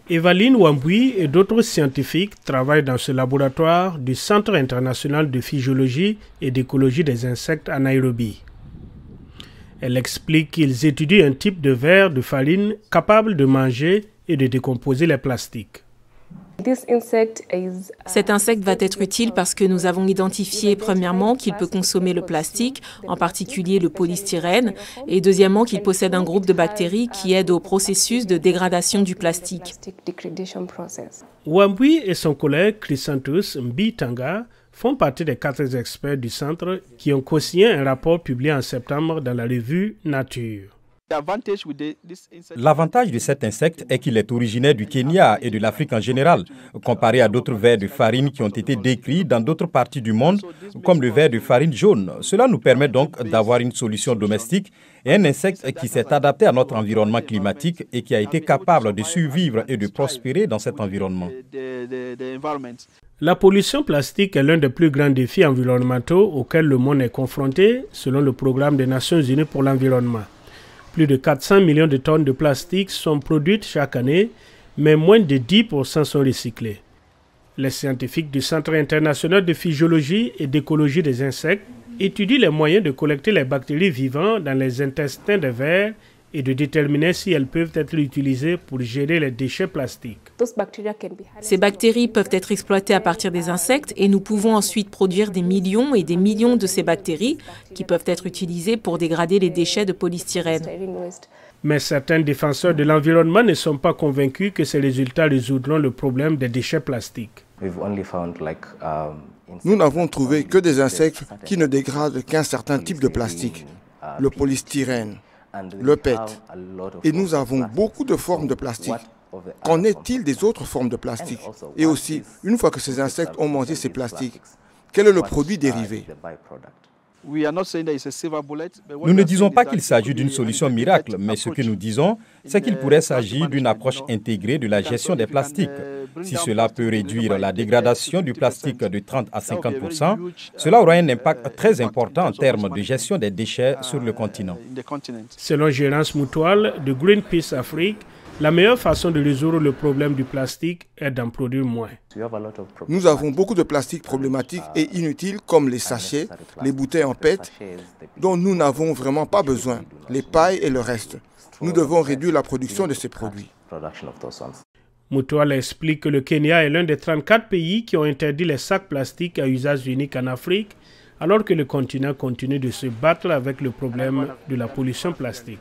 Evaline Wambui et d'autres scientifiques travaillent dans ce laboratoire du Centre international de physiologie et d'écologie des insectes à Nairobi. Elle explique qu'ils étudient un type de verre de farine capable de manger et de décomposer les plastiques. Cet insecte va être utile parce que nous avons identifié premièrement qu'il peut consommer le plastique, en particulier le polystyrène, et deuxièmement qu'il possède un groupe de bactéries qui aident au processus de dégradation du plastique. Wambui et son collègue Chrysanthus Mbitanga font partie des 4 experts du centre qui ont co-signé un rapport publié en septembre dans la revue Nature. L'avantage de cet insecte est qu'il est originaire du Kenya et de l'Afrique en général, comparé à d'autres vers de farine qui ont été décrits dans d'autres parties du monde, comme le ver de farine jaune. Cela nous permet donc d'avoir une solution domestique et un insecte qui s'est adapté à notre environnement climatique et qui a été capable de survivre et de prospérer dans cet environnement. La pollution plastique est l'un des plus grands défis environnementaux auxquels le monde est confronté, selon le Programme des Nations Unies pour l'environnement. Plus de 400 millions de tonnes de plastique sont produites chaque année, mais moins de 10% sont recyclés. Les scientifiques du Centre international de physiologie et d'écologie des insectes étudient les moyens de collecter les bactéries vivantes dans les intestins des vers et de déterminer si elles peuvent être utilisées pour gérer les déchets plastiques. Ces bactéries peuvent être exploitées à partir des insectes et nous pouvons ensuite produire des millions et des millions de ces bactéries qui peuvent être utilisées pour dégrader les déchets de polystyrène. Mais certains défenseurs de l'environnement ne sont pas convaincus que ces résultats résoudront le problème des déchets plastiques. Nous n'avons trouvé que des insectes qui ne dégradent qu'un certain type de plastique, le polystyrène, le PET. Et nous avons beaucoup de formes de plastique. Qu'en est-il des autres formes de plastique? Et aussi, une fois que ces insectes ont mangé ces plastiques, quel est le produit dérivé? Nous ne disons pas qu'il s'agit d'une solution miracle, mais ce que nous disons, c'est qu'il pourrait s'agir d'une approche intégrée de la gestion des plastiques. Si cela peut réduire la dégradation du plastique de 30 à 50%, cela aura un impact très important en termes de gestion des déchets sur le continent. Selon Gérance Moutoual de Greenpeace Afrique, la meilleure façon de résoudre le problème du plastique est d'en produire moins. Nous avons beaucoup de plastique problématique et inutile comme les sachets, les bouteilles en PET, dont nous n'avons vraiment pas besoin, les pailles et le reste. Nous devons réduire la production de ces produits. Moutoual explique que le Kenya est l'un des 34 pays qui ont interdit les sacs plastiques à usage unique en Afrique, alors que le continent continue de se battre avec le problème de la pollution plastique.